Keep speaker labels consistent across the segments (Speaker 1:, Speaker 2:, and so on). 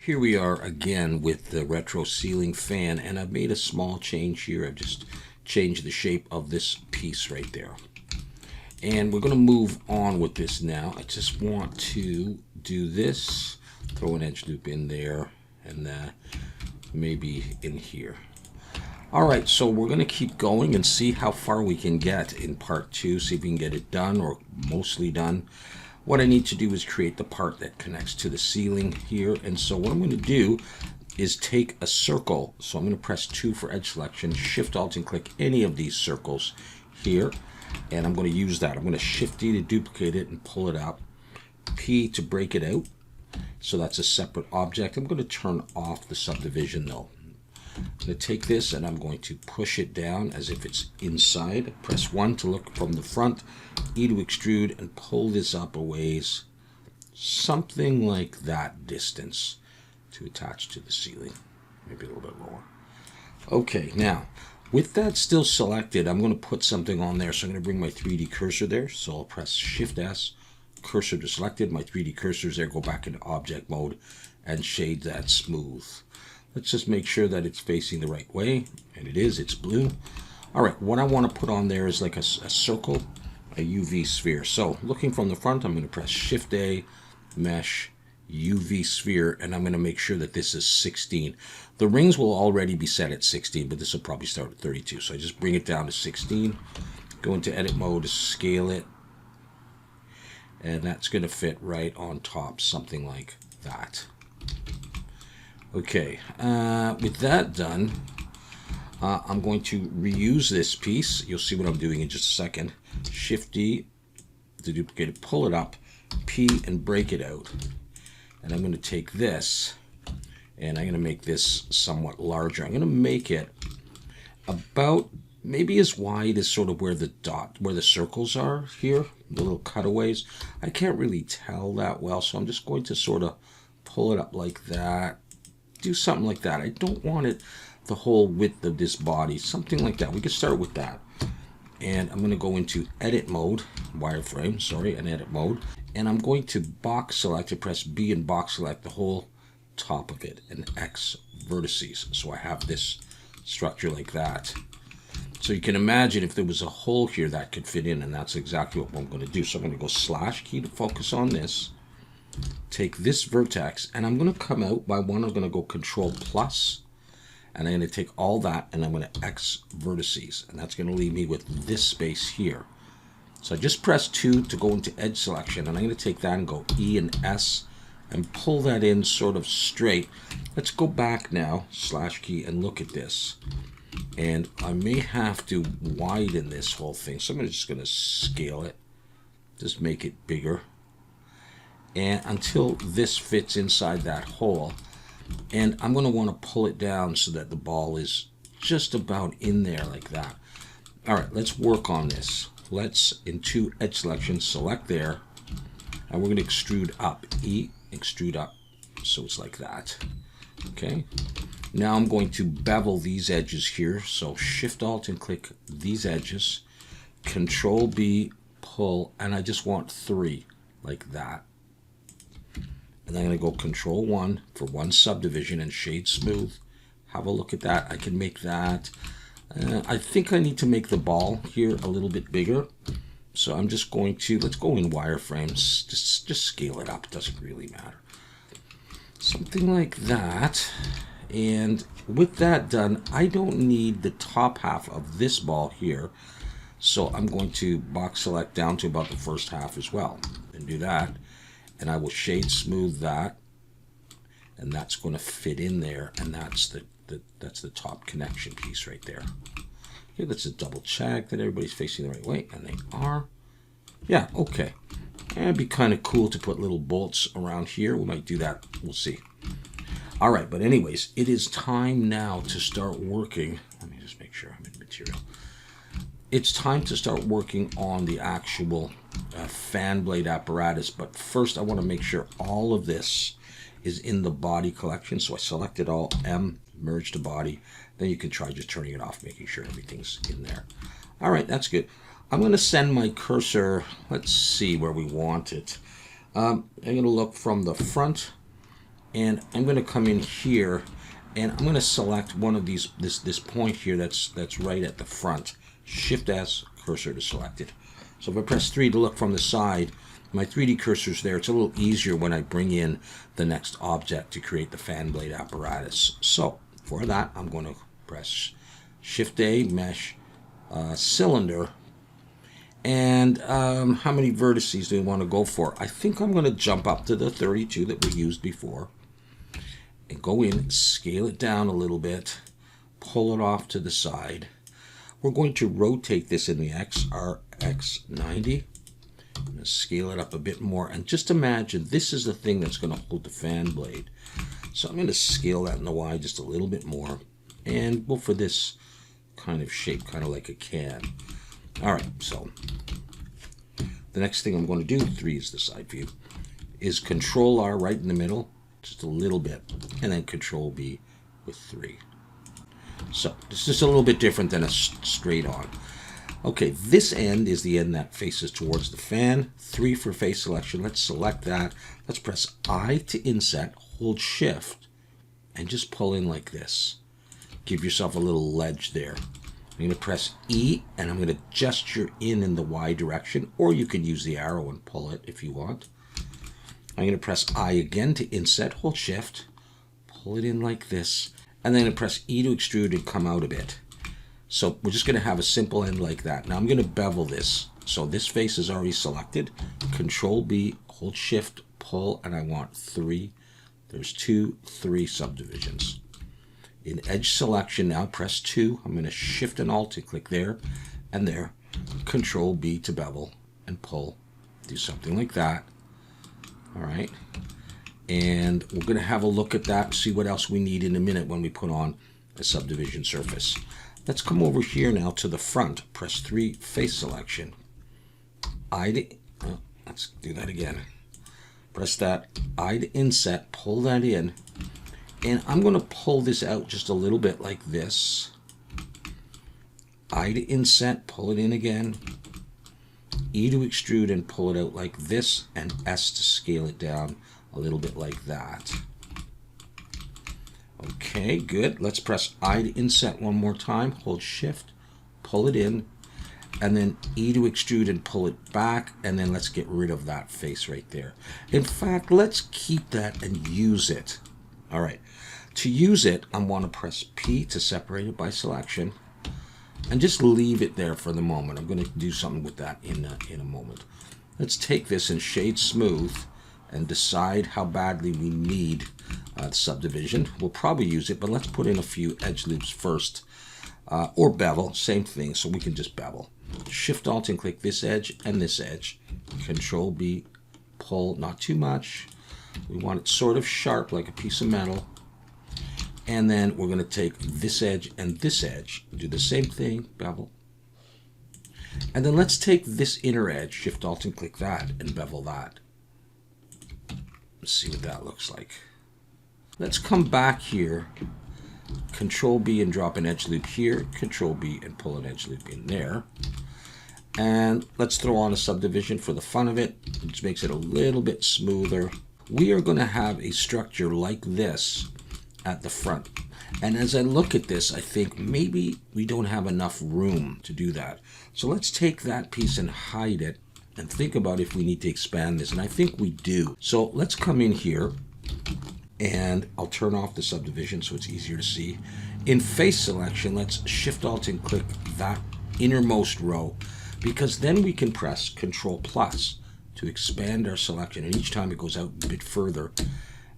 Speaker 1: Here we are again with the retro ceiling fan, and I've made a small change here. I've just changed the shape of this piece right there. And we're going to move on with this now. I just want to do this, throw an edge loop in there, and maybe in here. All right, so we're going to keep going and see how far we can get in part 2, see if we can get it done or mostly done. What I need to do is create the part that connects to the ceiling here. And so what I'm going to do is take a circle. So I'm going to press 2 for edge selection, Shift Alt and click any of these circles here. And I'm going to use that. I'm going to Shift D to duplicate it and pull it out. P to break it out. So that's a separate object. I'm going to turn off the subdivision though. I'm going to take this and I'm going to push it down as if it's inside. Press 1 to look from the front, E to extrude, and pull this up a ways, something like that distance to attach to the ceiling, maybe a little bit lower. Okay, now with that still selected, I'm going to put something on there. So I'm going to bring my 3D cursor there. So I'll press Shift S, cursor to selected, my 3D cursor is there, go back into object mode and shade that smooth. Let's just make sure that it's facing the right way, and it is, it's blue. All right, what I want to put on there is like a circle, a UV sphere. So looking from the front, I'm going to press Shift A, Mesh, UV sphere, and I'm going to make sure that this is 16. The rings will already be set at 16, but this will probably start at 32. So I just bring it down to 16, go into edit mode, scale it, and that's going to fit right on top, something like that. Okay, with that done, I'm going to reuse this piece. You'll see what I'm doing in just a second. Shift D to duplicate it, pull it up, P and break it out. And I'm going to take this and I'm going to make this somewhat larger. I'm going to make it about maybe as wide as sort of where the circles are here, the little cutaways. I can't really tell that well, so I'm just going to sort of pull it up like that. Do something like that. I don't want it the whole width of this body, something like that. We can start with that. And I'm going to go into edit mode, wireframe, sorry, and edit mode. And I'm going to box select, and press B and box select the whole top of it and X vertices. So I have this structure like that. So you can imagine if there was a hole here that could fit in, and that's exactly what I'm going to do. So I'm going to go slash key to focus on this. Take this vertex and I'm going to come out by one. I'm going to go Control plus, and I'm going to take all that and I'm going to X vertices, and that's going to leave me with this space here. So I just press 2 to go into edge selection, and I'm going to take that and go E and S and pull that in sort of straight. Let's go back now, slash key, and look at this. And I may have to widen this whole thing, so I'm just going to scale it, just make it bigger. And until this fits inside that hole, and I'm going to want to pull it down so that the ball is just about in there like that. All right, let's work on this. Let's, into edge selection, select there, and we're going to extrude up, E, extrude up, so it's like that. Okay, now I'm going to bevel these edges here, so Shift Alt and click these edges, Control B, pull, and I just want 3 like that. And I'm going to go Control 1 for one subdivision and shade smooth. Have a look at that. I can make that. I think I need to make the ball here a little bit bigger. So I'm just going to, let's go in wireframes. Just scale it up. It doesn't really matter. Something like that. And with that done, I don't need the top half of this ball here. So I'm going to box select down to about the first half as well. And do that. And I will shade smooth that, and that's going to fit in there, and that's the top connection piece right there. Okay, let's just double check that everybody's facing the right way, and they are. Yeah, okay. And it'd be kind of cool to put little bolts around here. We might do that. We'll see. All right, but anyways, it is time now to start working. Let me just make sure I'm in material. It's time to start working on the actual fan blade apparatus, but first I want to make sure all of this is in the body collection. So I selected all, M, merge to body. Then you can try just turning it off, making sure everything's in there. All right, that's good. I'm going to send my cursor, let's see where we want it. I'm going to look from the front And I'm going to come in here, and I'm going to select one of these, this point here that's right at the front. Shift S, cursor to select it. So if I press 3 to look from the side, my 3D cursor's there. It's a little easier when I bring in the next object to create the fan blade apparatus. So for that, I'm going to press Shift A, mesh, cylinder. And how many vertices do we want to go for? I think I'm going to jump up to the 32 that we used before. And go in, scale it down a little bit, pull it off to the side. We're going to rotate this in the RX 90. I'm going to scale it up a bit more. And just imagine this is the thing that's going to hold the fan blade. So I'm going to scale that in the Y just a little bit more. And go for this kind of shape, kind of like a can. All right, so the next thing I'm going to do, 3 is the side view, is Control R right in the middle, just a little bit, and then Control B with 3. So it's just a little bit different than a straight on. Okay, this end is the end that faces towards the fan. 3 for face selection. Let's select that. Let's press I to inset, hold Shift, and just pull in like this. Give yourself a little ledge there. I'm going to press E, and I'm going to gesture in the Y direction, or you can use the arrow and pull it if you want. I'm going to press I again to inset, hold Shift, pull it in like this, and then I'm going to press E to extrude and come out a bit. So we're just going to have a simple end like that. Now I'm going to bevel this. So this face is already selected. Control B, hold Shift, pull, and I want 3. There's 2, 3 subdivisions. In edge selection now, press 2. I'm going to Shift and Alt to click there and there. Control B to bevel and pull. Do something like that. All right. And we're going to have a look at that and see what else we need in a minute when we put on a subdivision surface. Let's come over here now to the front. Press 3, face selection. Let's do that again. Press that I to inset, pull that in. And I'm going to pull this out just a little bit like this. I to inset, pull it in again. E to extrude and pull it out like this. And S to scale it down a little bit like that. Okay, good. Let's press I to inset one more time. Hold Shift, pull it in. And then E to extrude and pull it back. And then let's get rid of that face right there. In fact, let's keep that and use it. All right, to use it, I want to press P to separate it by selection and just leave it there for the moment. I'm going to do something with that in a moment. Let's take this and shade smooth and decide how badly we need the subdivision. We'll probably use it, but let's put in a few edge loops first, or bevel, same thing, so we can just bevel. Shift Alt and click this edge and this edge. Control B, pull, not too much. We want it sort of sharp, like a piece of metal. And then we're going to take this edge and this edge, do the same thing, bevel. And then let's take this inner edge, Shift Alt and click that, and bevel that. Let's see what that looks like. Let's come back here, Control B and drop an edge loop here, Control B and pull an edge loop in there. And let's throw on a subdivision for the fun of it, which makes it a little bit smoother. We are going to have a structure like this at the front. And as I look at this, I think maybe we don't have enough room to do that. So let's take that piece and hide it and think about if we need to expand this. And I think we do. So let's come in here and I'll turn off the subdivision so it's easier to see. In face selection, let's Shift Alt and click that innermost row, because then we can press Control plus to expand our selection, and each time it goes out a bit further.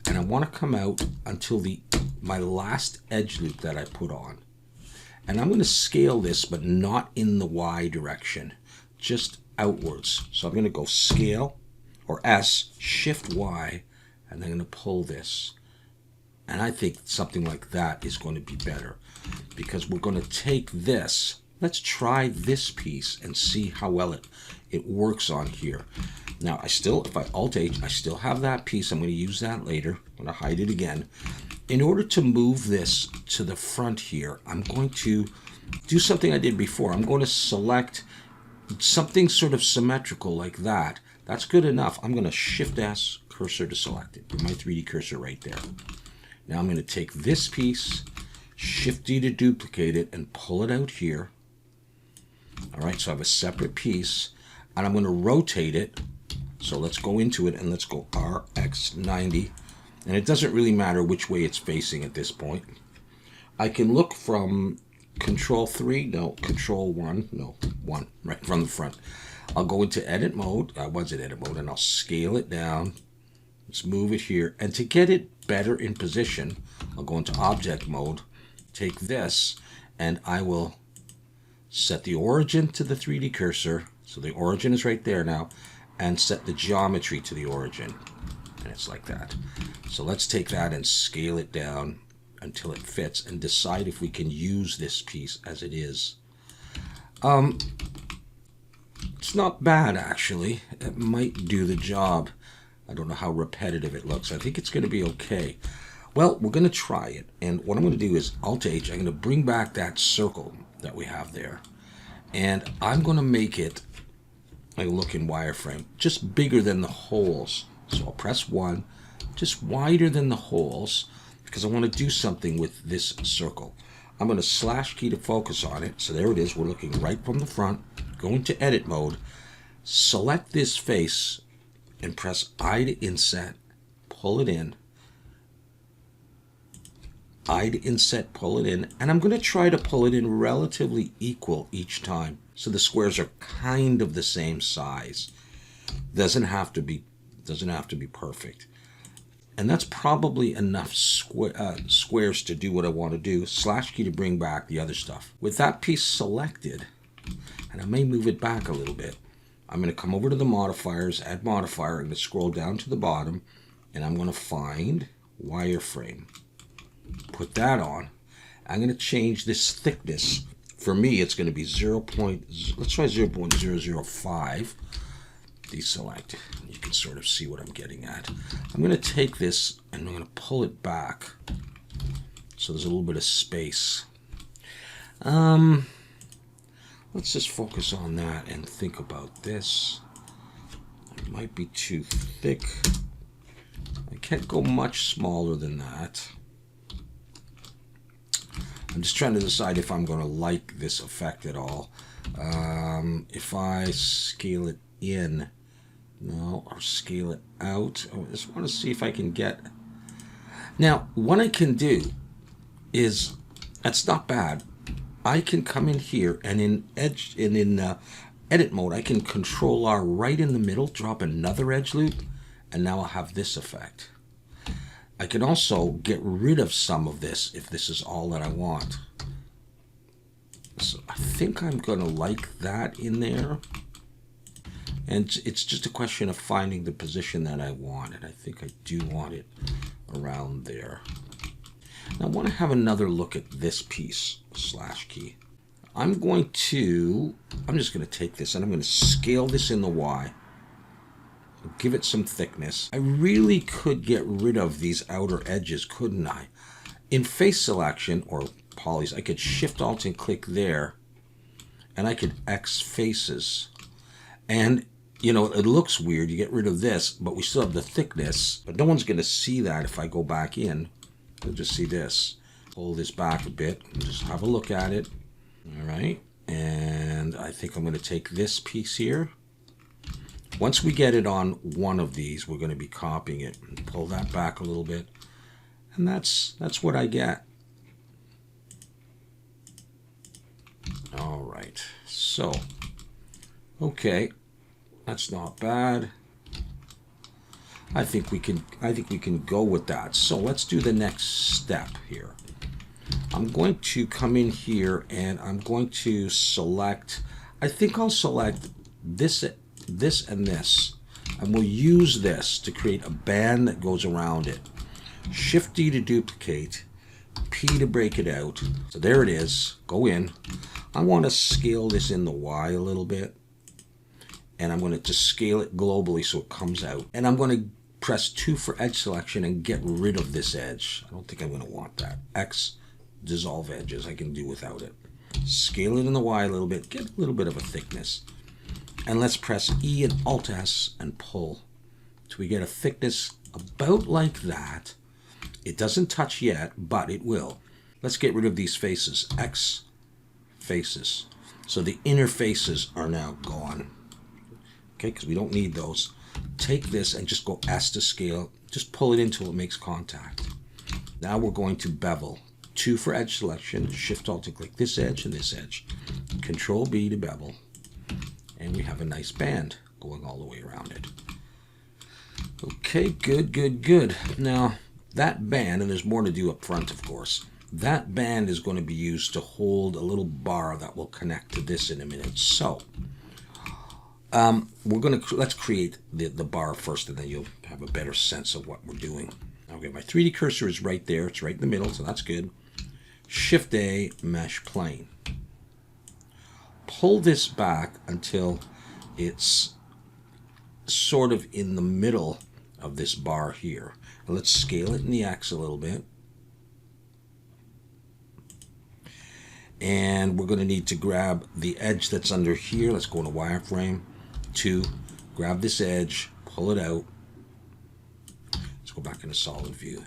Speaker 1: And I want to come out until my last edge loop that I put on. And I'm going to scale this, but not in the Y direction, just outwards. So I'm going to go Scale, or S, Shift Y, and then I'm going to pull this. And I think something like that is going to be better, because we're going to take this. Let's try this piece and see how well it works on here. Now, if I Alt-H, I still have that piece. I'm going to use that later. I'm going to hide it again. In order to move this to the front here, I'm going to do something I did before. I'm going to select something sort of symmetrical like that That's good enough. I'm going to Shift S, cursor to select it. Put my 3D cursor right there. Now I'm going to take this piece, Shift D to duplicate it, and pull it out here. All right, so I have a separate piece, and I'm going to rotate it. So let's go into it, and let's go RX90. And it doesn't really matter which way it's facing at this point. I can look from Control 3, no, Control 1, no, 1, right from the front. I'll go into edit mode, I was in edit mode, and I'll scale it down. Let's move it here. And to get it better in position, I'll go into object mode, take this, and I will set the origin to the 3D cursor. So the origin is right there now, and set the geometry to the origin. And it's like that. So let's take that and scale it down until it fits and decide if we can use this piece as it is. It's not bad, actually. It might do the job. I don't know how repetitive it looks. I think it's going to be okay. Well, we're going to try it. And what I'm going to do is Alt-H. I'm going to bring back that circle that we have there. And I'm going to make it, like a look in wireframe, just bigger than the holes. So I'll press 1, just wider than the holes, because I want to do something with this circle. I'm going to slash key to focus on it. So there it is. We're looking right from the front. Go into edit mode. Select this face and press I to inset. Pull it in. I to inset, pull it in. And I'm going to try to pull it in relatively equal each time. So the squares are kind of the same size. Doesn't have to be perfect. And that's probably enough squares to do what I want to do. Slash key to bring back the other stuff. With that piece selected, and I may move it back a little bit, I'm going to come over to the modifiers, add modifier, I'm going to scroll down to the bottom, and I'm going to find wireframe. Put that on. I'm going to change this thickness. For me, it's going to be let's try 0.005. Deselect. You can sort of see what I'm getting at. I'm going to take this and I'm going to pull it back so there's a little bit of space. Let's just focus on that and think about this. It might be too thick. I can't go much smaller than that. I'm just trying to decide if I'm going to like this effect at all. If I scale it in, no, or scale it out. I just want to see if I can get. Now, what I can do is, that's not bad. I can come in here and in edit mode, I can Control R right in the middle, drop another edge loop, and now I'll have this effect. I can also get rid of some of this if this is all that I want. So I think I'm going to like that in there. And it's just a question of finding the position that I want. And I think I do want it around there. Now I want to have another look at this piece, slash key. I'm just going to take this and I'm going to scale this in the Y. Give it some thickness. I really could get rid of these outer edges, couldn't I? In face selection or polys, I could Shift Alt and click there, and I could X faces. And you know, it looks weird. You get rid of this, but we still have the thickness. But no one's going to see that if I go back in. They'll just see this. Pull this back a bit and just have a look at it. All right. And I think I'm going to take this piece here. Once we get it on one of these, we're going to be copying it and pull that back a little bit. And that's what I get. All right. So, okay. That's not bad. I think we can go with that. So let's do the next step here. I'm going to come in here and I'm going to select, I think I'll select this and this, and we'll use this to create a band that goes around it. Shift D to duplicate, P to break it out. So there it is. Go in. I want to scale this in the Y a little bit, and I'm going to just scale it globally so it comes out. And I'm going to press 2 for edge selection and get rid of this edge. I don't think I'm going to want that. X, dissolve edges. I can do without it. Scale it in the Y a little bit. Get a little bit of a thickness. And let's press E and Alt S and pull till we get a thickness about like that. It doesn't touch yet, but it will. Let's get rid of these faces. X faces. So the inner faces are now gone. Okay, because we don't need those. Take this and just go S to scale. Just pull it until it makes contact. Now we're going to bevel. 2 for edge selection. Shift Alt to click this edge and this edge. Control B to bevel. And we have a nice band going all the way around it. Okay, good, good, good. Now, that band, and there's more to do up front, of course, that band is going to be used to hold a little bar that will connect to this in a minute. So, let's create the bar first, and then you'll have a better sense of what we're doing. Okay, my 3D cursor is right there. It's right in the middle, so that's good. Shift A, mesh plane. Pull this back until it's sort of in the middle of this bar here. Now let's scale it in the X a little bit. And we're going to need to grab the edge that's under here. Let's go into wireframe 2. Grab this edge, pull it out. Let's go back into solid view.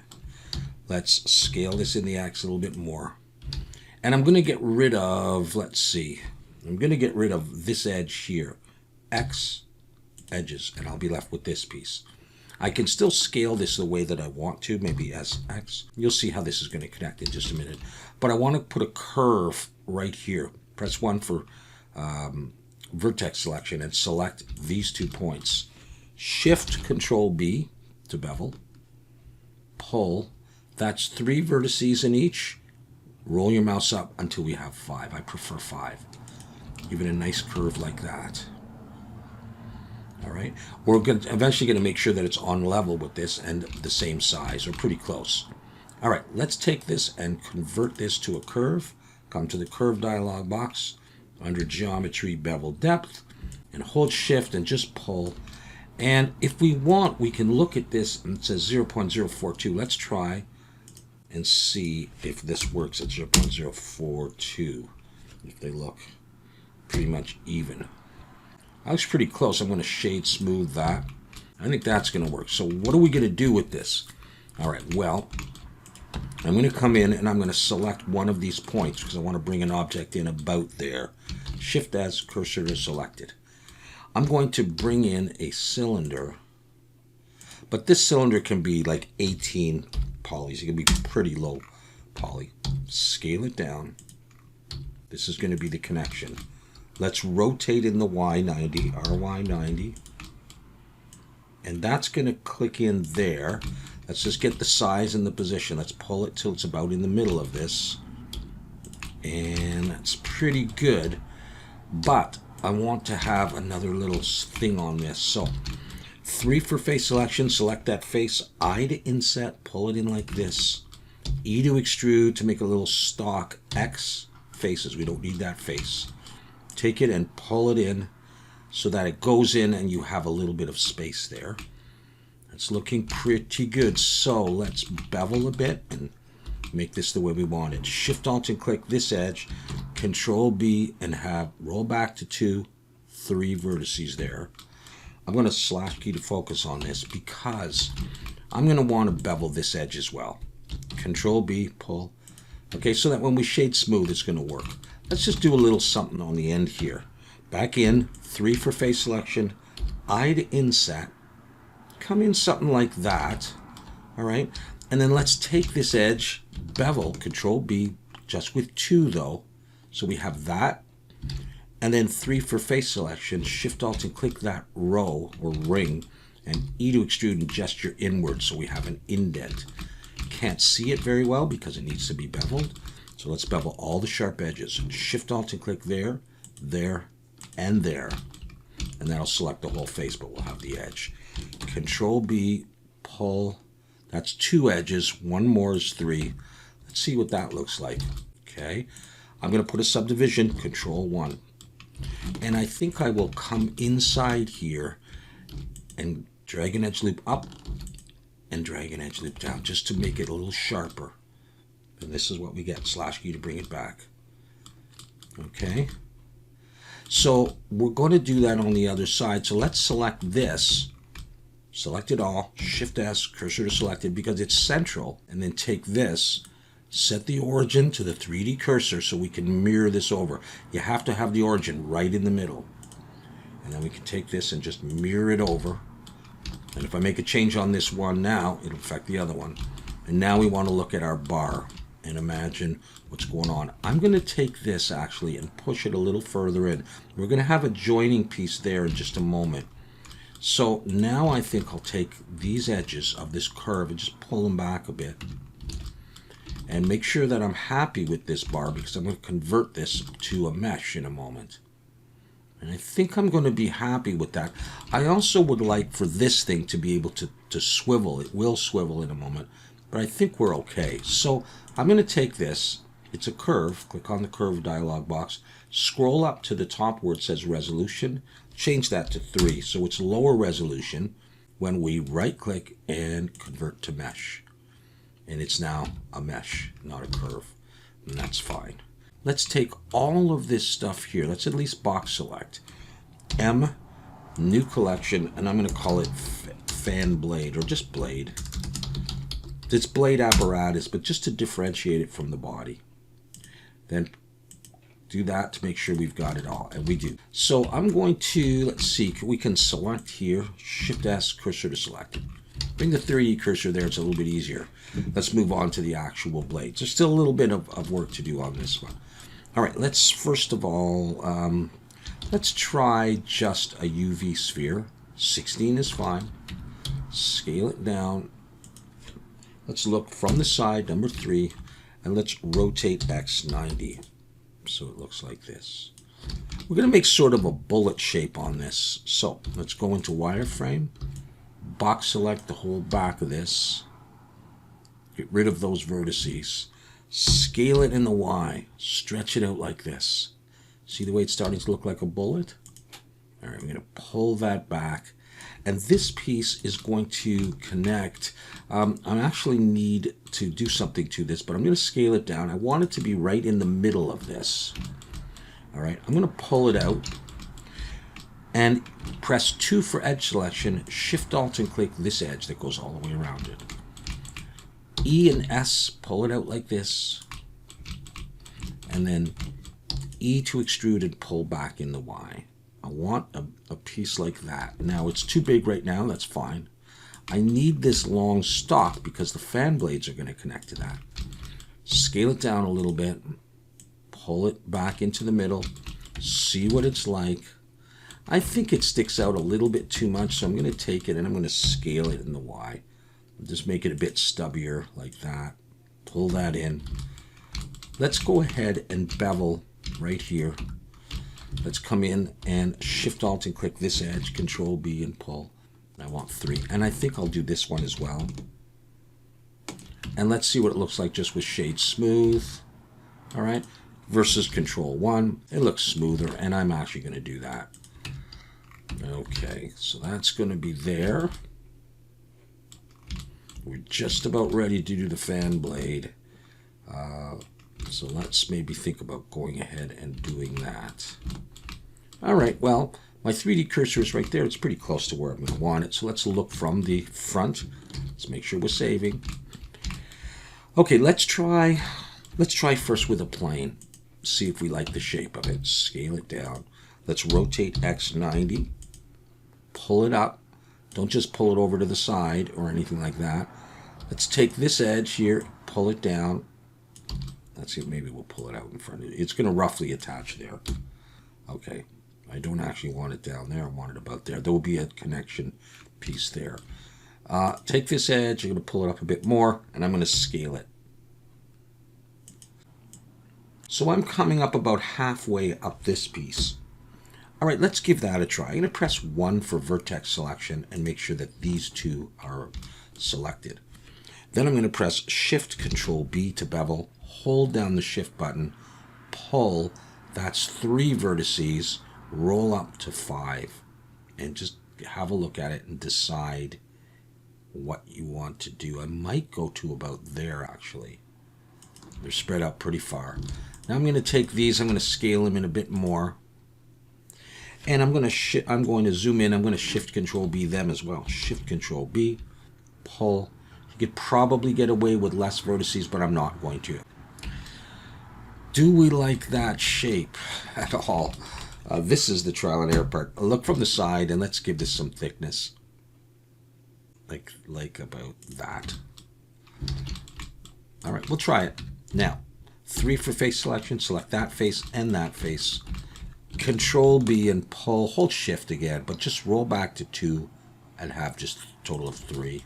Speaker 1: Let's scale this in the X a little bit more. And I'm going to get rid of, let's see, I'm going to get rid of this edge here. X edges, and I'll be left with this piece. I can still scale this the way that I want to, maybe as X. You'll see how this is going to connect in just a minute. But I want to put a curve right here. Press 1 for vertex selection and select these 2 points. Shift Control B to bevel. Pull. That's 3 vertices in each. Roll your mouse up until we have 5. I prefer 5. Give it a nice curve like that. All right. We're eventually going to make sure that it's on level with this and the same size, or pretty close. All right. Let's take this and convert this to a curve. Come to the curve dialog box under Geometry, Bevel Depth, and hold Shift and just pull. And if we want, we can look at this, and it says 0.042. Let's try and see if this works at 0.042. If they look pretty much even. That looks pretty close. I'm going to shade smooth that. I think that's going to work. So what are we going to do with this? All right, well, I'm going to come in and I'm going to select one of these points because I want to bring an object in about there. Shift as cursor is selected. I'm going to bring in a cylinder, but this cylinder can be like 18 polys. It can be pretty low poly. Scale it down. This is going to be the connection. Let's rotate in the Y90, RY90. And that's going to click in there. Let's just get the size and the position. Let's pull it till it's about in the middle of this. And that's pretty good. But I want to have another little thing on this. So 3 for face selection. Select that face. I to inset. Pull it in like this. E to extrude to make a little stock. X faces. We don't need that face. Take it and pull it in so that it goes in and you have a little bit of space there. It's looking pretty good. So let's bevel a bit and make this the way we want it. Shift Alt and click this edge. Control B and have roll back to 2, 3 vertices there. I'm going to slash key to focus on this because I'm going to want to bevel this edge as well. Control B, pull. Okay, so that when we shade smooth, it's going to work. Let's just do a little something on the end here. Back in, 3 for face selection, I to inset. Come in something like that, all right? And then let's take this edge, bevel, Control B, just with 2 though. So we have that. And then 3 for face selection, Shift Alt and click that row or ring, and E to extrude and gesture inward so we have an indent. Can't see it very well because it needs to be beveled. So let's bevel all the sharp edges. Shift Alt and click there, there, and there. And that'll select the whole face, but we'll have the edge. Control B, pull. That's 2 edges. 1 more is 3. Let's see what that looks like. Okay. I'm going to put a subdivision, Control 1. And I think I will come inside here and drag an edge loop up and drag an edge loop down just to make it a little sharper. And this is what we get, slash key to bring it back. Okay. So we're going to do that on the other side. So let's select this. Select it all, Shift S, cursor to selected because it's central, and then take this, set the origin to the 3D cursor so we can mirror this over. You have to have the origin right in the middle. And then we can take this and just mirror it over. And if I make a change on this one now, it'll affect the other one. And now we want to look at our bar and imagine what's going on. I'm going to take this actually and push it a little further in. We're going to have a joining piece there in just a moment. So now I think I'll take these edges of this curve and just pull them back a bit. And make sure that I'm happy with this bar because I'm going to convert this to a mesh in a moment. And I think I'm going to be happy with that. I also would like for this thing to be able to swivel. It will swivel in a moment, but I think we're okay. So I'm going to take this. It's a curve. Click on the curve dialog box. Scroll up to the top where it says resolution. Change that to 3 so it's lower resolution when we right click and convert to mesh. And it's now a mesh, not a curve. And that's fine. Let's take all of this stuff here. Let's at least box select. M, new collection, and I'm going to call it fan blade or just blade. It's blade apparatus, but just to differentiate it from the body. Then do that to make sure we've got it all, and we do. So I'm going to, let's see, we can select here, Shift S, cursor to selected. Bring the 3D cursor there, it's a little bit easier. Let's move on to the actual blades. There's still a little bit of work to do on this one. All right, let's first of all, let's try just a UV sphere. 16 is fine. Scale it down. Let's look from the side, number 3, and let's rotate X 90. So it looks like this. We're going to make sort of a bullet shape on this. So let's go into wireframe, box select the whole back of this, get rid of those vertices, scale it in the Y, stretch it out like this. See the way it's starting to look like a bullet? All right, I'm going to pull that back. And this piece is going to connect. I actually need to do something to this, but I'm going to scale it down. I want it to be right in the middle of this. All right, I'm going to pull it out and press 2 for edge selection, Shift Alt and click this edge that goes all the way around it. E and S, pull it out like this. And then E to extrude and pull back in the Y. I want a piece like that. Now it's too big right now, that's fine. I need this long stock because the fan blades are going to connect to that. Scale it down a little bit, pull it back into the middle, see what it's like. I think it sticks out a little bit too much, so I'm going to take it and I'm going to scale it in the Y. Just make it a bit stubbier like that. Pull that in. Let's go ahead and bevel right here. Let's come in and Shift Alt and click this edge, Control B and pull. I want 3. And I think I'll do this one as well. And let's see what it looks like just with shade smooth. All right. Versus Control 1. It looks smoother, and I'm actually going to do that. Okay, so that's going to be there. We're just about ready to do the fan blade. So let's maybe think about going ahead and doing that. All right, well, my 3D cursor is right there. It's pretty close to where I'm going to want it. So let's look from the front. Let's make sure we're saving. Okay, let's try first with a plane. See if we like the shape of it. Scale it down. Let's rotate X 90. Pull it up. Don't just pull it over to the side or anything like that. Let's take this edge here, pull it down. Let's see, maybe we'll pull it out in front of it. It's going to roughly attach there. Okay, I don't actually want it down there. I want it about there. There will be a connection piece there. Take this edge, I'm going to pull it up a bit more, and I'm going to scale it. So I'm coming up about halfway up this piece. All right, let's give that a try. I'm going to press 1 for vertex selection and make sure that these two are selected. Then I'm going to press Shift Control B to bevel, hold down the Shift button, pull, that's 3 vertices, roll up to 5, and just have a look at it and decide what you want to do. I might go to about there, actually. They're spread out pretty far. Now I'm going to take these, I'm going to scale them in a bit more. And I'm going to zoom in. I'm going to Shift Control B them as well. Shift Control B, pull. You could probably get away with less vertices, but I'm not going to. Do we like that shape at all? This is the trial and error part. Look from the side and let's give this some thickness. Like about that. All right, we'll try it. Now, 3 for face selection. Select that face and that face. Control B and pull. Hold Shift again, but just roll back to 2 and have just a total of 3.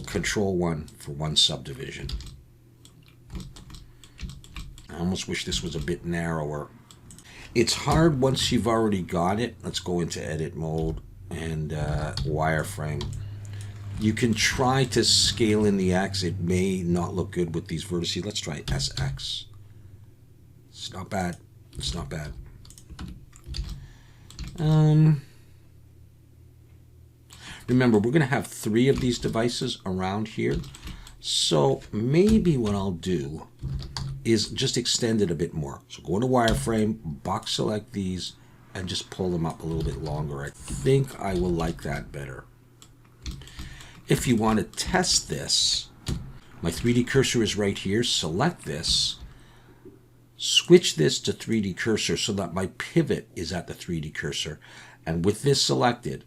Speaker 1: Control 1 for one subdivision. I almost wish this was a bit narrower. It's hard once you've already got it. Let's go into edit mode and wireframe. You can try to scale in the X. It may not look good with these vertices. Let's try SX. It's not bad. It's not bad. Remember, we're going to have 3 of these devices around here. So maybe what I'll do is just extend it a bit more. So go into wireframe, box select these, and just pull them up a little bit longer. I think I will like that better. If you want to test this, my 3D cursor is right here. Select this. Switch this to 3D cursor so that my pivot is at the 3D cursor. And with this selected,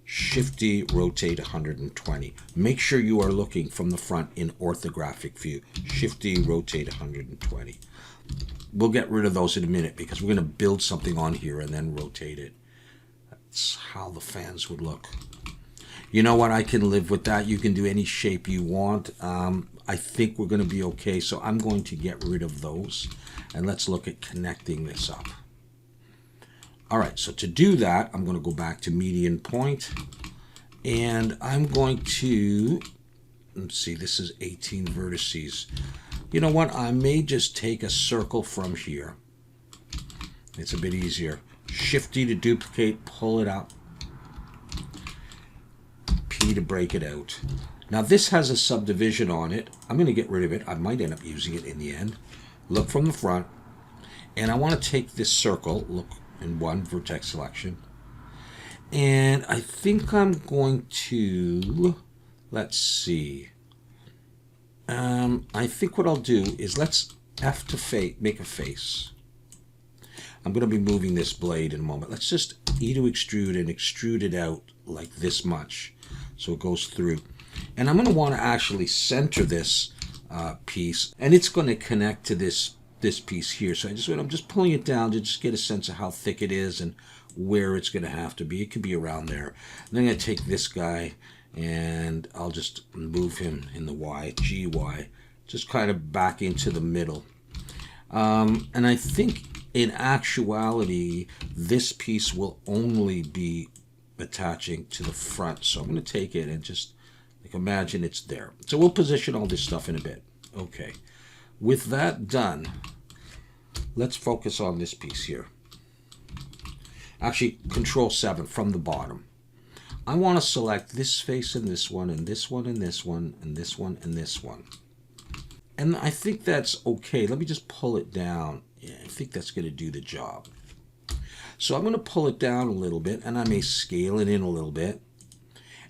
Speaker 1: Shift D, rotate 120. Make sure you are looking from the front in orthographic view. Shift D, rotate 120. We'll get rid of those in a minute because we're going to build something on here and then rotate it. That's how the fans would look. You know what? I can live with that. You can do any shape you want. I think we're going to be okay. So I'm going to get rid of those. And let's look at connecting this up. All right, so to do that, I'm going to go back to median point. And I'm going to, let's see, this is 18 vertices. You know what? I may just take a circle from here. It's a bit easier. Shift D to duplicate, pull it up. P to break it out. Now this has a subdivision on it. I'm going to get rid of it. I might end up using it in the end. Look from the front. And I want to take this circle, look in one vertex selection. And I think I'm going to, let's see. I think what I'll do is let's F to make a face. I'm going to be moving this blade in a moment. Let's just E to extrude and extrude it out like this much so it goes through. And I'm going to want to actually center this piece, and it's going to connect to this piece here. So I'm just pulling it down to just get a sense of how thick it is and where it's going to have to be. It could be around there. And then I'm going to take this guy and I'll just move him in the Y, GY, just kind of back into the middle. And I think in actuality, this piece will only be attaching to the front. So I'm going to take it and just like imagine it's there. So we'll position all this stuff in a bit. Okay. With that done, let's focus on this piece here. Actually, Control 7 from the bottom. I want to select this face and this one and this one and this one and this one and this one. And I think that's okay. Let me just pull it down. Yeah, I think that's going to do the job. So I'm going to pull it down a little bit, and I may scale it in a little bit.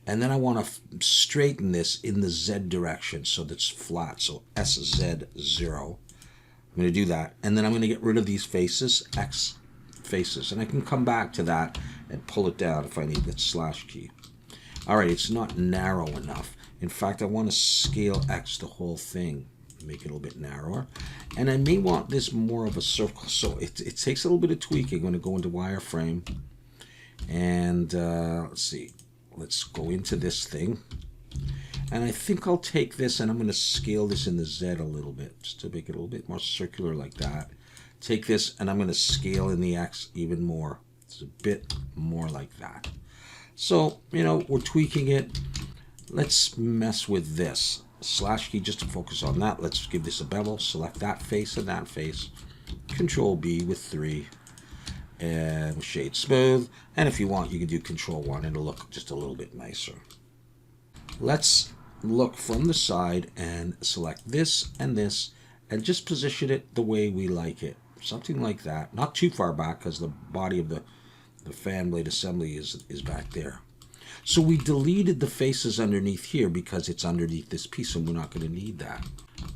Speaker 1: And then I want to straighten this in the Z direction so that's flat. So SZ0. I'm going to do that. And then I'm going to get rid of these faces, X faces. And I can come back to that and pull it down if I need that slash key. All right, it's not narrow enough. In fact, I want to scale X the whole thing, make it a little bit narrower. And I may want this more of a circle. So it takes a little bit of tweaking. I'm going to go into wireframe. And let's see. Let's go into this thing. And I think I'll take this and I'm going to scale this in the Z a little bit, just to make it a little bit more circular like that. Take this and I'm going to scale in the X even more. It's a bit more like that. So, you know, we're tweaking it. Let's mess with this. Slash key just to focus on that. Let's give this a bevel. Select that face and that face. Control B with 3. And shade smooth. And if you want, you can do Control 1 and it'll look just a little bit nicer. Let's look from the side and select this and just position it the way we like it. something like that. Not too far back because the body of the fan blade assembly is back there. So we deleted the faces underneath here because it's underneath this piece and we're not going to need that.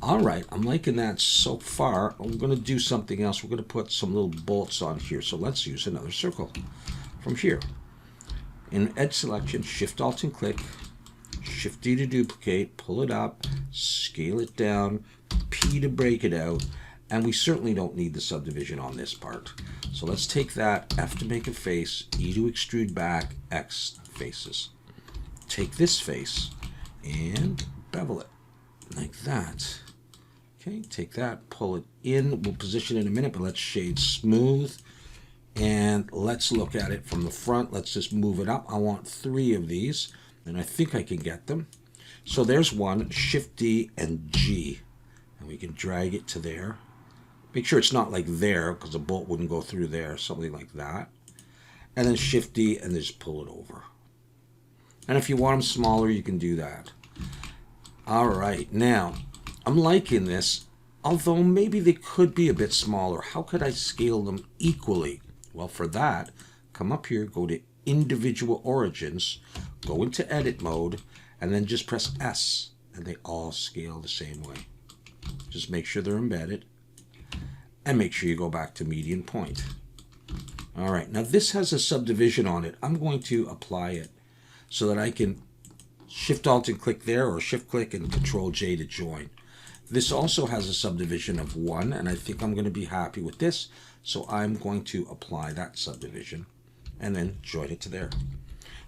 Speaker 1: All right, I'm liking that so far. I'm going to do something else. We're going to put some little bolts on here. So let's use another circle from here. In edge selection, Shift Alt and click, Shift D to duplicate, pull it up, scale it down, P to break it out, and we certainly don't need the subdivision on this part. So let's take that, F to make a face, E to extrude back, X faces. Take this face and bevel it like that. Okay, take that, pull it in. We'll position it in a minute, but let's shade smooth. And let's look at it from the front. Let's just move it up. I want 3 of these, and I think I can get them. So there's one, Shift D and G, and we can drag it to there. Make sure it's not like there, because a bolt wouldn't go through there, something like that. And then Shift D and just pull it over. And if you want them smaller, you can do that. All right, now, I'm liking this, although maybe they could be a bit smaller. How could I scale them equally? Well, for that, come up here, go to Individual Origins, go into Edit Mode, and then just press S, and they all scale the same way. Just make sure they're embedded, and make sure you go back to Median Point. All right, now this has a subdivision on it. I'm going to apply it so that I can Shift Alt and click there, or Shift click and Control J to join. This also has a subdivision of 1, and I think I'm going to be happy with this. So I'm going to apply that subdivision and then join it to there.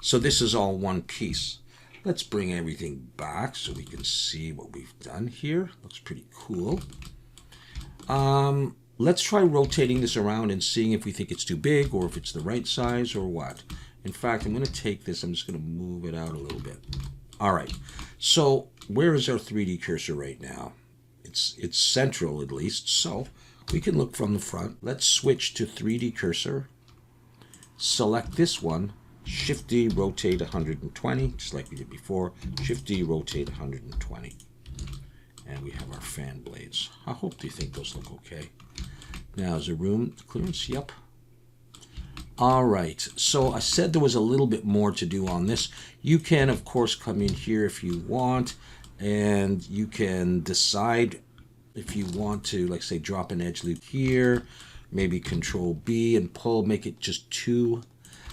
Speaker 1: So this is all one piece. Let's bring everything back so we can see what we've done here. Looks pretty cool. Let's try rotating this around and seeing if we think it's too big or if it's the right size or what. In fact, I'm going to take this, I'm just going to move it out a little bit. All right, so where is our 3D cursor right now? It's central at least, so we can look from the front. Let's switch to 3D cursor. Select this one, Shift D, rotate 120, just like we did before. Shift D, rotate 120. And we have our fan blades. I hope you think those look okay. Now, is there room clearance? Yep. All right, so I said there was a little bit more to do on this. You can, of course, come in here if you want, and you can decide if you want to, like, say, drop an edge loop here, maybe Control B and pull, make it just 2,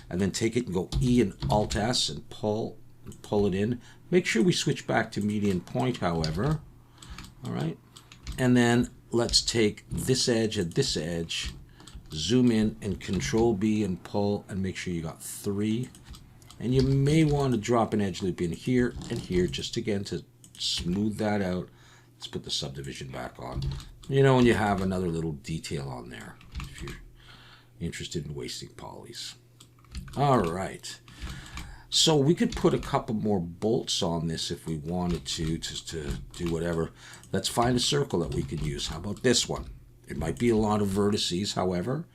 Speaker 1: and then take it and go E and Alt S and pull it in. Make sure we switch back to Median Point, however. All right, and then let's take this edge and this edge, zoom in and Control B and pull, and make sure you got 3. And you may want to drop an edge loop in here and here, just again to smooth that out. Let's put the subdivision back on. You know, when you have another little detail on there, if you're interested in wasting polys. All right. So we could put a couple more bolts on this if we wanted to, just to do whatever. Let's find a circle that we can use. How about this one? It might be a lot of vertices, however.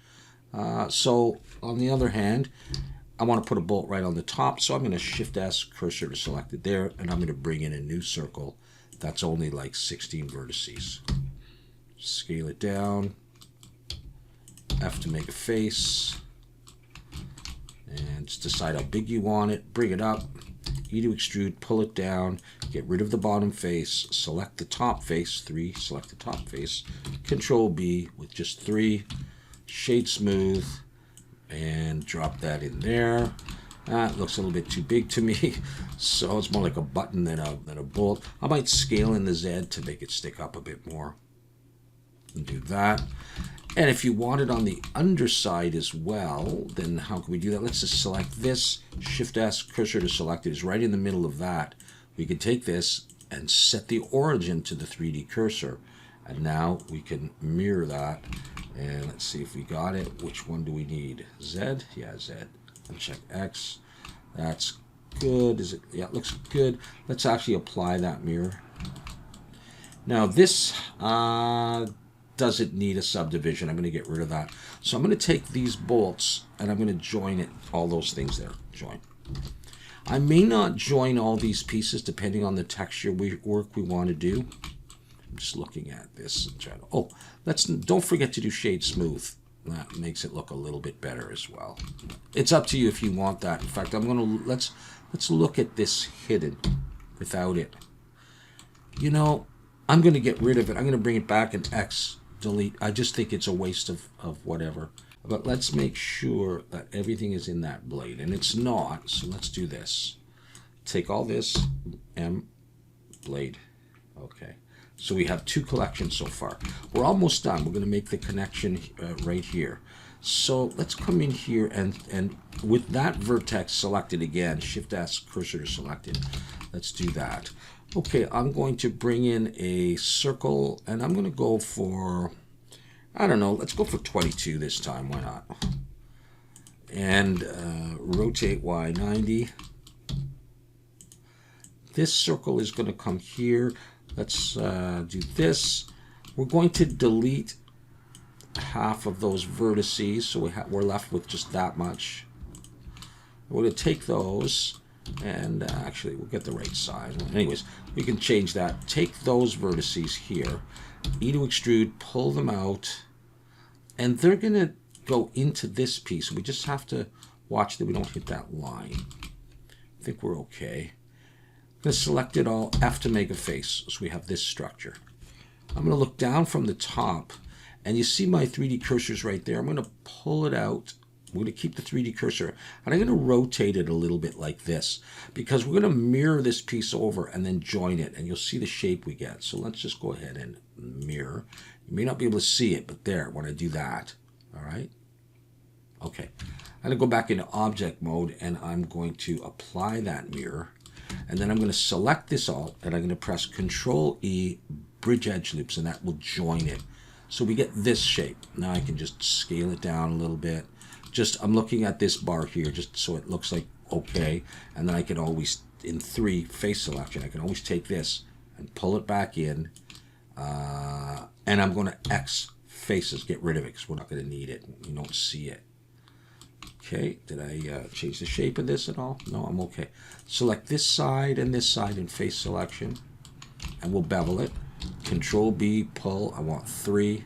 Speaker 1: So on the other hand, I want to put a bolt right on the top, so I'm going to Shift S, cursor to select it there, and I'm going to bring in a new circle that's only like 16 vertices. Scale it down, F to make a face, and just decide how big you want it, bring it up, E to extrude, pull it down, get rid of the bottom face, select the top face, 3, select the top face, Control B with just 3, shade smooth, and drop that in there. That looks a little bit too big to me, so it's more like a button than a bolt. I might scale in the Z to make it stick up a bit more. And do that. And if you want it on the underside as well, then how can we do that? Let's just select this, Shift S, cursor to select it is right in the middle of that. We can take this and set the origin to the 3D cursor. And now we can mirror that. And let's see if we got it. Which one do we need? Z? Yeah, Z. And check X. That's good. Is it? Yeah, it looks good. Let's actually apply that mirror. Now this doesn't need a subdivision. I'm going to get rid of that. So I'm going to take these bolts and I'm going to join it. All those things there. Join. I may not join all these pieces depending on the texture work we want to do. I'm just looking at this and trying to, oh, don't forget to do shade smooth. That makes it look a little bit better as well. It's up to you if you want that. In fact, let's look at this hidden without it. You know, I'm gonna get rid of it. I'm gonna bring it back and X delete. I just think it's a waste of whatever. But let's make sure that everything is in that blade, and it's not. So let's do this. Take all this M blade. Okay. So we have 2 collections so far. We're almost done. We're going to make the connection right here. So let's come in here and with that vertex selected again, Shift S, cursor selected. Let's do that. Okay, I'm going to bring in a circle, and I'm going to go for, I don't know, let's go for 22 this time. Why not? And rotate Y 90. This circle is going to come here. Let's do this. We're going to delete half of those vertices, so we're left with just that much. We're going to take those, and actually we'll get the right size. Anyways, we can change that. Take those vertices here, E to extrude, pull them out, and they're going to go into this piece. We just have to watch that we don't hit that line. I think we're okay. I'm going to select it all, F to make a face, so we have this structure. I'm going to look down from the top, and you see my 3D cursors right there. I'm going to pull it out. We're going to keep the 3D cursor, and I'm going to rotate it a little bit like this, because we're going to mirror this piece over and then join it, and you'll see the shape we get. So let's just go ahead and mirror. You may not be able to see it, but there, when I do that, all right? Okay, I'm going to go back into object mode, and I'm going to apply that mirror. And then I'm going to select this all, and I'm going to press Control E, bridge edge loops, and that will join it. So we get this shape. Now I can just scale it down a little bit. I'm looking at this bar here, just so it looks like okay. And then I can always, in 3 face selection, I can always take this and pull it back in. And I'm going to X faces, get rid of it, because we're not going to need it. You don't see it. Okay, did I change the shape of this at all? No, I'm okay. Select this side and this side in face selection, and we'll bevel it. Control B, pull. I want 3.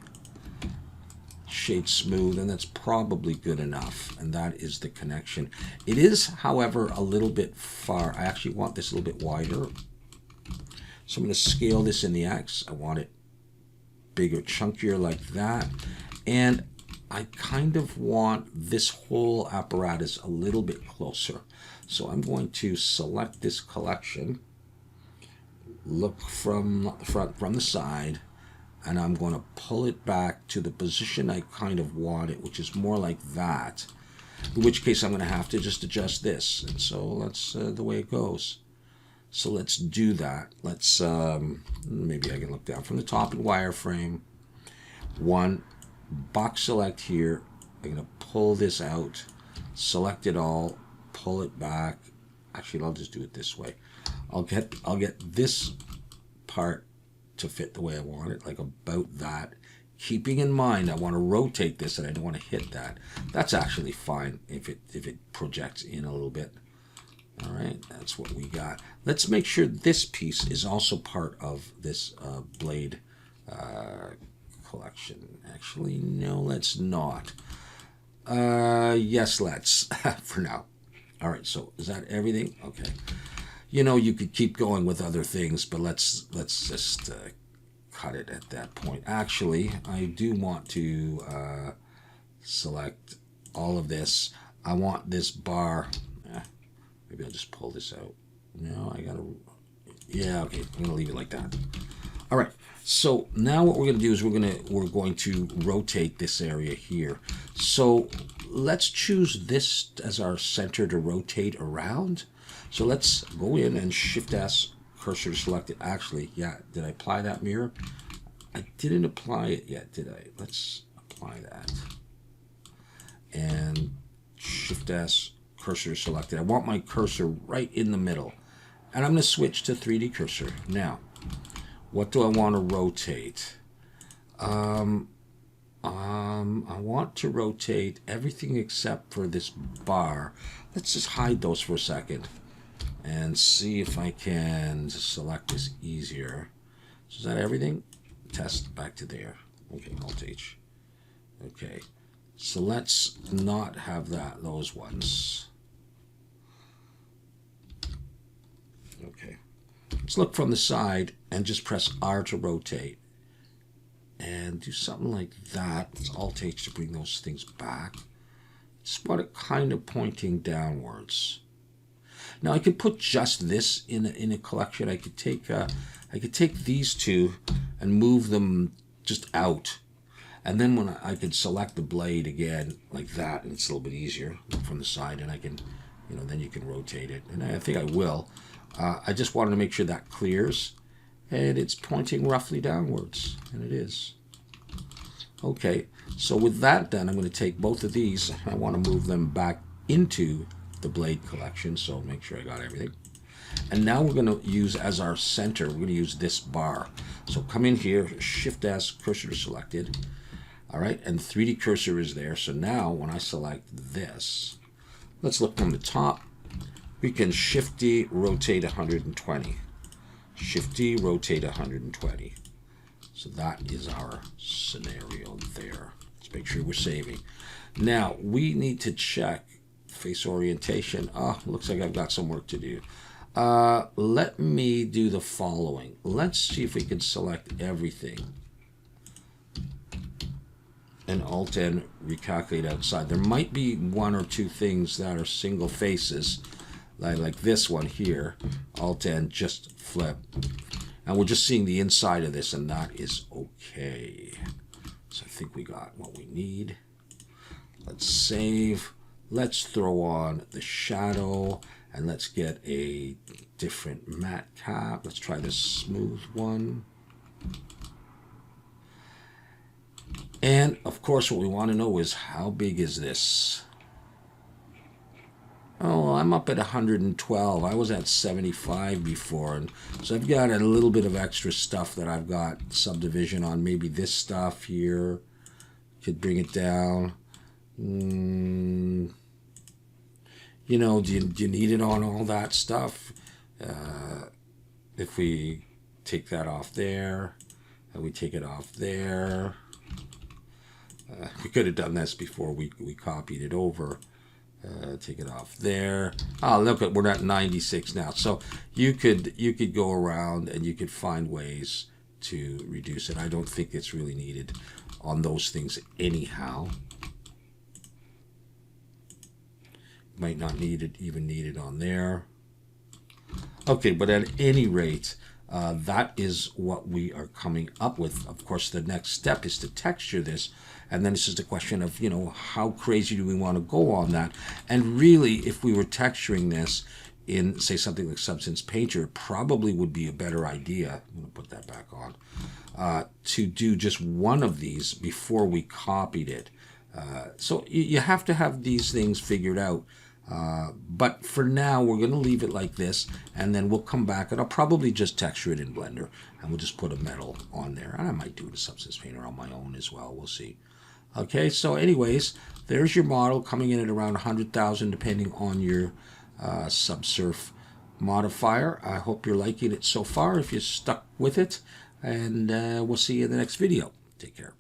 Speaker 1: Shade smooth, and that's probably good enough. And that is the connection. It is, however, a little bit far. I actually want this a little bit wider. So I'm going to scale this in the X. I want it bigger, chunkier like that. And I kind of want this whole apparatus a little bit closer. So I'm going to select this collection, look from the front, from the side, and I'm going to pull it back to the position I kind of want it, which is more like that. In which case I'm going to have to just adjust this. And so that's the way it goes. So let's do that. Let's, maybe I can look down from the top in wireframe. 1. Box select here. I'm going to pull this out, select it all, pull it back. Actually, I'll just do it this way. I'll get this part to fit the way I want it, like about that. Keeping in mind I want to rotate this and I don't want to hit that. That's actually fine if it projects in a little bit. All right, that's what we got. Let's make sure this piece is also part of this blade collection. Actually, no, let's not. Yes, let's, for now. All right, so is that everything? Okay. You know, you could keep going with other things, but let's just cut it at that point. Actually, I do want to select all of this. I want this bar. Maybe I'll just pull this out. No, I gotta. Yeah, okay. I'm gonna leave it like that. All right. So now what we're gonna do is we're going to rotate this area here. So let's choose this as our center to rotate around. So let's go in and Shift S, cursor selected. Actually, yeah, did I apply that mirror? I didn't apply it yet, did I? Let's apply that. And Shift S, cursor selected. I want my cursor right in the middle. And I'm going to switch to 3D cursor. Now, what do I want to rotate? I want to rotate everything except for this bar. Let's just hide those for a second and see if I can select this easier. So is that everything? test back to there. Okay, Alt H. Okay, so let's not have those ones. Okay, let's look from the side and just press R to rotate. And do something like that. It's Alt H to bring those things back. Just want it kind of pointing downwards. Now I could put just this in a collection. I could take these two and move them just out, and then when I could select the blade again like that, and it's a little bit easier from the side, and I can, then you can rotate it, and I think I will. I just wanted to make sure that clears, and it's pointing roughly downwards, and it is. Okay, so with that done, I'm going to take both of these. I want to move them back into the blade collection, so make sure I got everything. And now we're going to use as our center, we're going to use this bar. So come in here, Shift S, cursor selected. All right, and 3D cursor is there. So now when I select this, let's look from the top. We can Shift D, rotate 120. Shift D, rotate 120. So that is our scenario there. Let's make sure we're saving. Now we need to check face orientation. Looks like I've got some work to do. Let me do the following. Let's see if we can select everything. And Alt N, recalculate outside. There might be one or two things that are single faces, like this one here. Alt N, just flip. And we're just seeing the inside of this, and that is okay. So I think we got what we need. Let's save. Let's throw on the shadow, and let's get a different matte cap. Let's try this smooth one. And of course, what we want to know is how big is this? Oh, I'm up at 112. I was at 75 before, and so I've got a little bit of extra stuff that I've got subdivision on. Maybe this stuff here could bring it down. Do you need it on all that stuff? If we take that off there, and we take it off there, we could have done this before we copied it over. Take it off there. Look, we're at 96 now. So you could go around and you could find ways to reduce it. I don't think it's really needed on those things anyhow. Might not even need it on there. Okay, but at any rate, that is what we are coming up with. Of course, the next step is to texture this. And then this is the question of, how crazy do we want to go on that? And really, if we were texturing this in, say, something like Substance Painter, it probably would be a better idea, I'm going to put that back on, to do just one of these before we copied it. So you have to have these things figured out. But for now, we're going to leave it like this, and then we'll come back, and I'll probably just texture it in Blender, and we'll just put a metal on there. And I might do it in Substance Painter on my own as well. We'll see. Okay, so anyways, there's your model coming in at around 100,000, depending on your subsurf modifier. I hope you're liking it so far, if you're stuck with it, and we'll see you in the next video. Take care.